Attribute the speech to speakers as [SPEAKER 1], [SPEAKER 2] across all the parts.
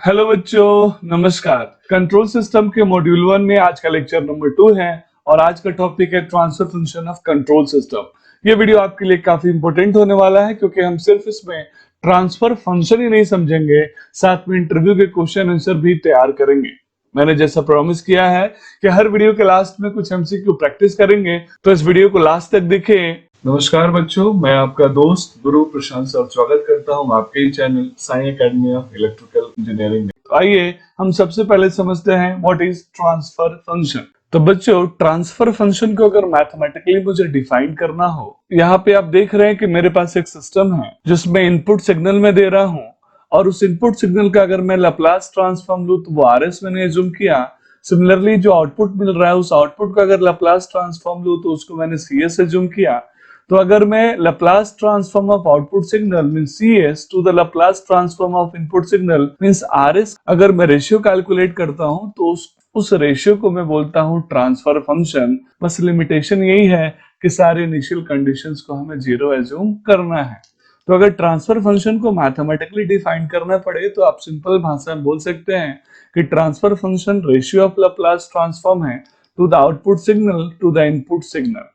[SPEAKER 1] Hello बच्चों, नमस्कार। Control system के मॉड्यूल 1 में आज का लेक्चर नंबर 2 है और आज का टॉपिक है transfer function of control system. ये वीडियो आपके लिए काफी इंपॉर्टेंट होने वाला है क्योंकि हम सिर्फ इसमें ट्रांसफर फंक्शन ही नहीं समझेंगे, साथ में इंटरव्यू के क्वेश्चन आंसर भी तैयार करेंगे। मैंने जैसा प्रॉमिस किया है कि हर वीडियो के लास्ट में कुछ एमसीक्यू प्रैक्टिस करेंगे, तो इस वीडियो को लास्ट तक देखें। नमस्कार बच्चों, मैं आपका दोस्त गुरु प्रशांत सर स्वागत करता हूं आपके ही channel Sai academy of electrical engineering में। तो आइए हम सबसे पहले समझते हैं व्हाट इज ट्रांसफर फंक्शन। तो बच्चों, ट्रांसफर फंक्शन को अगर मैथमेटिकली मुझे डिफाइन करना हो, यहाँ पे आप देख रहे हैं कि मेरे पास एक सिस्टम है जिसमें इनपुट सिग्नल मैं दे रहा हूँ और उस इनपुट सिग्नल का अगर मैं लैप्लास ट्रांसफॉर्म लूं तो वो आरएस मैंने एज्यूम किया। सिमिलरली जो आउटपुट मिल रहा है उस आउटपुट का अगर लैप्लास ट्रांसफॉर्म लूं तो उसको मैंने सीएस एज्यूम किया। तो अगर मैं Laplace transform of output signal means CS to the Laplace transform of input signal means RS अगर मैं रेशियो कैलकुलेट करता हूं तो उस रेशियो को मैं बोलता हूं ट्रांसफर फंक्शन। बस लिमिटेशन यही है कि सारे इनिशियल कंडीशंस को हमें जीरो एज्यूम करना है। तो अगर ट्रांसफर फंक्शन को मैथमेटिकली डिफाइन करना पड़े तो आप सिंपल भाषा में बोल सकते हैं कि transfer function ratio of Laplace transform है to the output signal to the input signal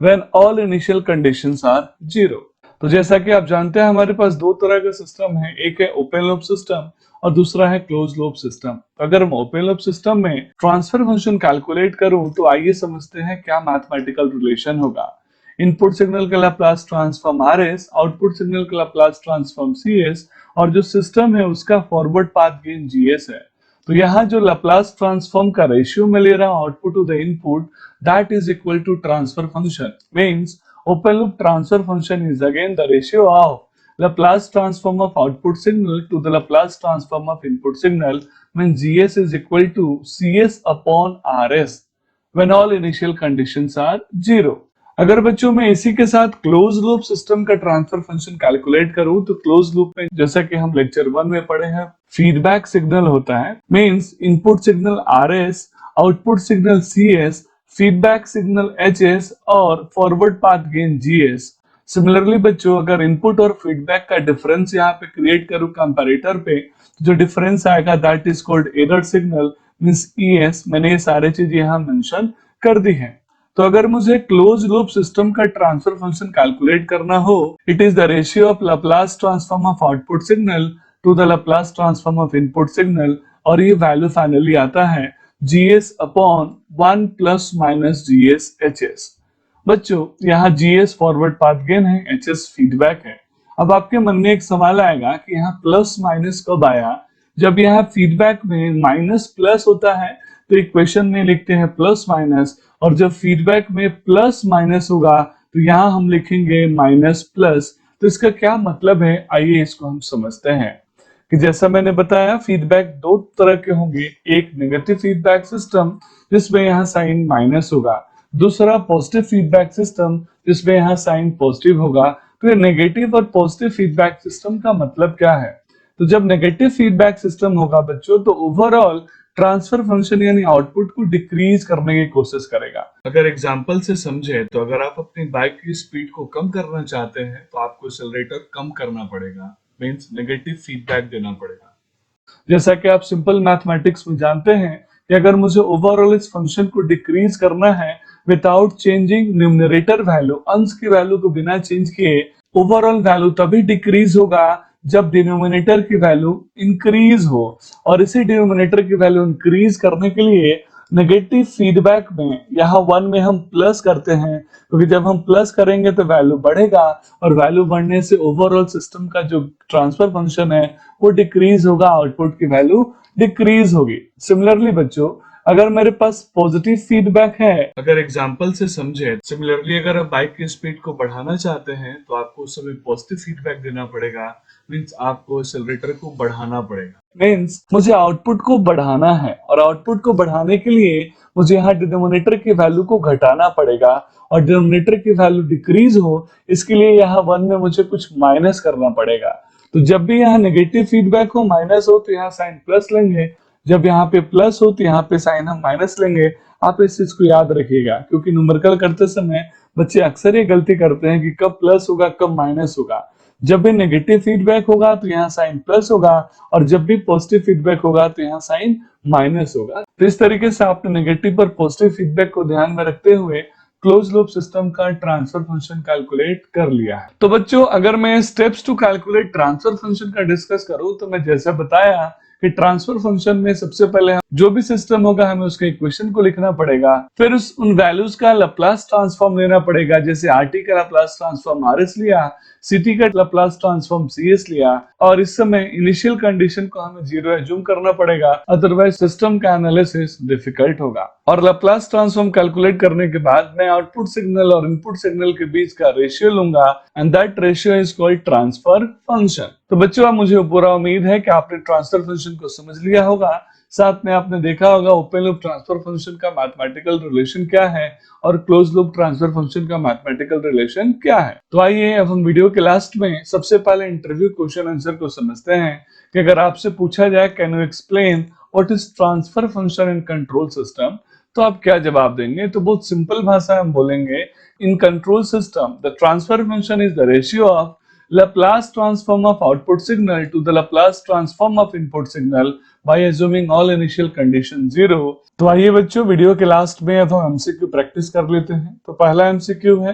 [SPEAKER 1] when all initial conditions are zero। तो जैसा कि आप जानते हैं हमारे पास दो तरह का सिस्टम है, एक है ओपन लूप सिस्टम और दूसरा है क्लोज लूप सिस्टम। अगर मैं ओपन लूप सिस्टम में ट्रांसफर फंक्शन कैलकुलेट करूं तो आइए समझते हैं क्या मैथमेटिकल रिलेशन होगा। इनपुट सिग्नल का Laplace transform RS, output signal का लैप्लास ट्रांसफॉर्म सीएस और जो सिस्टम है उसका फॉरवर्ड पाथ गेन जीएस है। तो यहाँ जो लैप्लास ट्रांसफॉर्म का रेशियो में ले रहा हूं output to the input, that is equal to transfer function, means open loop transfer function is again the ratio of Laplace transform of output signal to the Laplace transform of input signal, when GS is equal to CS upon RS when all initial conditions are zero। अगर बच्चों मैं इसी के साथ close loop system का transfer function calculate करूं तो close loop में जैसा कि हम लेक्चर 1 में पढ़े हैं फीडबैक सिग्नल होता है, means input signal RS, output signal CS, feedback signal HS और forward path gain GS. Similarly बच्चों अगर इनपुट और फीडबैक का डिफरेंस यहाँ पे क्रिएट करूं कंपैरेटर पे, जो डिफरेंस आएगा that is called error signal means ES. मैंने ये सारे चीज यहाँ मेंशन कर दी है। तो अगर मुझे क्लोज लूप सिस्टम का ट्रांसफर फंक्शन कैलकुलेट करना हो, it is the ratio of Laplace transform of output signal to the Laplace transform of input signal और ये वैल्यू फाइनली आता है GS upon 1 plus minus GS HS। बच्चों यहाँ GS forward path gain है, HS feedback है। अब आपके मन में एक सवाल आएगा कि यहाँ प्लस माइनस कब आया? जब यहाँ फीडबैक में माइनस प्लस होता है तो इक्वेशन में लिखते हैं प्लस माइनस, और जब फीडबैक में प्लस माइनस होगा तो यहाँ हम लिखेंगे माइनस प्लस। तो इसका क्या मतलब है, आइए इसको हम समझते हैं। कि जैसा मैंने बताया फीडबैक दो तरह के होंगे, एक नेगेटिव फीडबैक सिस्टम जिसमें यहाँ साइन माइनस होगा, दूसरा पॉजिटिव फीडबैक सिस्टम जिसमें यहाँ साइन पॉजिटिव होगा। तो ये नेगेटिव और पॉजिटिव फीडबैक सिस्टम का मतलब क्या है? तो जब नेगेटिव फीडबैक सिस्टम होगा बच्चों तो ओवरऑल ट्रांसफर फंक्शन यानी आउटपुट को डिक्रीज करने की कोशिश करेगा। अगर एग्जांपल से समझे तो अगर आप अपनी बाइक की स्पीड को कम करना चाहते हैं तो आपको एक्सेलरेटर कम करना पड़ेगा, मींस नेगेटिव फीडबैक देना पड़ेगा। जैसा कि आप सिंपल मैथमेटिक्स में जानते हैं कि अगर मुझे ओवरऑल इस फंक्शन को डिक्रीज करना है विदाउट चेंजिंग न्यूमरेटर वैल्यू, अंश की वैल्यू को बिना चेंज किए, ओवरऑल वैल्यू तभी डिक्रीज होगा जब डिनोमिनेटर की वैल्यू इंक्रीज हो। और इसी डिनोमिनेटर की वैल्यू इंक्रीज करने के लिए नेगेटिव फीडबैक में यहाँ 1 में हम प्लस करते हैं, क्योंकि जब हम प्लस करेंगे तो वैल्यू बढ़ेगा और वैल्यू बढ़ने से ओवरऑल सिस्टम का जो ट्रांसफर फंक्शन है वो डिक्रीज होगा, आउटपुट की वैल्यू डिक्रीज होगी। सिमिलरली बच्चों अगर मेरे पास पॉजिटिव फीडबैक है, अगर एग्जांपल से समझे, सिमिलरली अगर आप बाइक की स्पीड को बढ़ाना चाहते हैं तो आपको उस समय पॉजिटिव फीडबैक देना पड़ेगा, मींस आपको एक्सेलरेटर को बढ़ाना पड़ेगा। मींस मुझे आउटपुट को बढ़ाना है और आउटपुट को बढ़ाने के लिए मुझे यहाँ डिनोमिनेटर की वैल्यू को घटाना पड़ेगा और डिनोमिनेटर की वैल्यू डिक्रीज हो इसके लिए यहाँ 1 में मुझे कुछ माइनस करना पड़ेगा। तो जब भी यहाँ नेगेटिव फीडबैक हो, माइनस हो, तो यहाँ साइन प्लस लेंगे, जब यहाँ पे प्लस हो तो यहाँ पे साइन हम माइनस लेंगे। आप इस चीज को याद रखिएगा क्योंकि न्यूमेरिकल करते समय बच्चे अक्सर ये गलती करते हैं कि कब प्लस होगा कब माइनस होगा। जब भी नेगेटिव फीडबैक होगा तो यहाँ साइन प्लस होगा, और जब भी पॉजिटिव फीडबैक होगा तो यहाँ साइन माइनस होगा। तो इस तरीके से आपने नेगेटिव और पॉजिटिव फीडबैक को ध्यान में रखते हुए क्लोज लूप सिस्टम का ट्रांसफर फंक्शन कैलकुलेट कर लिया है। तो बच्चों, अगर मैं steps to calculate transfer function का डिस्कस करूं तो मैं जैसा बताया कि ट्रांसफर फंक्शन में सबसे पहले जो भी सिस्टम होगा हमें उसके इक्वेशन को लिखना पड़ेगा, फिर उन वैल्यूज का लैप्लास ट्रांसफॉर्म लेना पड़ेगा। जैसे आरटी का लैप्लास ट्रांसफॉर्म आरएस लिया, सिटी का लैप्लास ट्रांसफॉर्म सीएस लिया, और इस समय इनिशियल कंडीशन को हमें जीरो एज्यूम करना पड़ेगा, अदरवाइज सिस्टम का एनालिसिस डिफिकल्ट होगा। और लैप्लास ट्रांसफॉर्म कैलकुलेट करने के बाद मैं आउटपुट सिग्नल और इनपुट सिग्नल के बीच का रेशियो लूंगा, and that ratio is called transfer function. तो बच्चों, मुझे पूरा उम्मीद है कि आपने ट्रांसफर फंक्शन को समझ लिया होगा। साथ में आपने देखा होगा ओपन लूप ट्रांसफर फंक्शन का मैथमेटिकल रिलेशन क्या है और क्लोज लूप ट्रांसफर फंक्शन का मैथमेटिकल रिलेशन क्या है। तो आइए अब हम वीडियो के लास्ट में सबसे पहले इंटरव्यू क्वेश्चन आंसर को समझते हैं कि अगर आपसे पूछा जाए can you explain what is transfer function in control system, तो आप क्या जवाब देंगे? तो बहुत सिंपल भाषा हम बोलेंगे, in control system the transfer function is the ratio of Laplace transform of output signal to the Laplace transform of input signal by assuming all initial condition 0। तो आइए बच्चों, वीडियो के लास्ट में अब हम एमसीक्यू प्रैक्टिस कर लेते हैं। तो पहला एमसीक्यू है,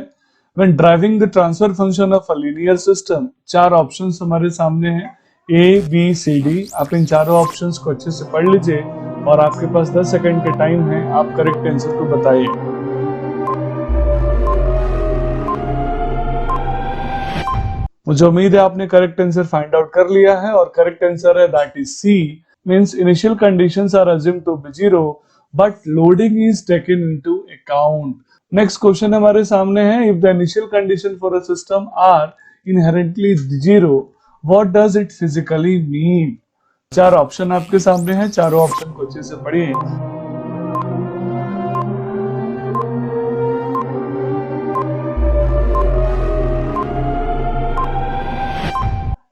[SPEAKER 1] when driving the transfer function of a linear system, चार ऑप्शंस हमारे सामने हैं ए बी सी डी। आप इन चारों ऑप्शंस को अच्छे से पढ़ लीजिए और आपके पास 10 सेकंड के टाइम है, आप करेक्ट आंसर को बताइए। मुझे उम्मीद है आपने करेक्ट आंसर फाइंड आउट कर लिया है, और करेक्ट आंसर है that is C, means initial conditions are assumed to be zero but loading is taken into account. Next question हमारे सामने है, if the initial condition for a system are inherently zero what does it physically mean. चार option आपके सामने हैं, चारों option को अच्छे से पढ़िए।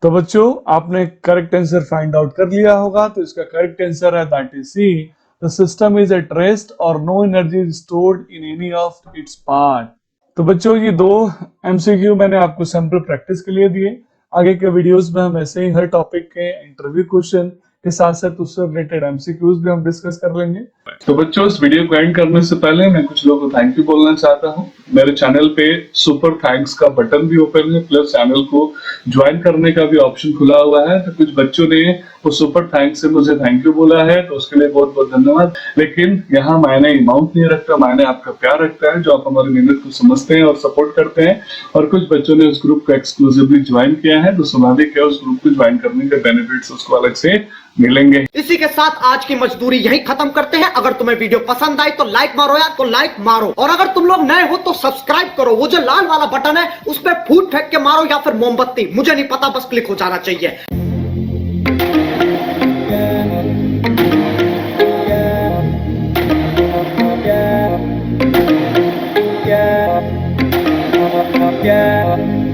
[SPEAKER 1] तो बच्चों, आपने करेक्ट आंसर फाइंड आउट कर लिया होगा, तो इसका करेक्ट आंसर है that is C, the system is at rest और no energy is stored in any of its part. तो बच्चों, ये दो एमसीक्यू मैंने आपको सैंपल प्रैक्टिस के लिए दिए। आगे के वीडियोस में हम ऐसे ही हर टॉपिक के इंटरव्यू क्वेश्चन के साथ साथ उससे रिलेटेड एमसीक्यूज भी हम डिस्कस कर लेंगे। तो बच्चों, इस वीडियो को एंड करने से पहले मैं कुछ लोगों को थैंक यू बोलना चाहता हूँ। मेरे चैनल पे सुपर थैंक्स का बटन भी ओपन है, प्लस चैनल को ज्वाइन करने का भी ऑप्शन खुला हुआ है। तो कुछ बच्चों ने वो सुपर थैंक्स से मुझे थैंक यू बोला है, तो उसके लिए बहुत बहुत धन्यवाद। लेकिन यहाँ मैंने अमाउंट नहीं रखता, मैंने आपका प्यार रखता है जो आप हमारी मेहनत को समझते हैं और सपोर्ट करते हैं। और कुछ बच्चों ने उस ग्रुप को एक्सक्लूसिवली ज्वाइन किया है, तो स्वाभाविक है उस ग्रुप को ज्वाइन करने के बेनिफिट्स उसको अलग से मिलेंगे।
[SPEAKER 2] इसी के साथ आज की मजदूरी यही खत्म करते हैं। अगर तुम्हें वीडियो पसंद आई तो लाइक मारो यार, तो लाइक मारो, और अगर तुम लोग नए हो तो सब्सक्राइब करो। वो जो लाल वाला बटन है उस पर फूट फेंक के मारो या फिर मोमबत्ती, मुझे नहीं पता, बस क्लिक हो जाना चाहिए।
[SPEAKER 3] Yeah.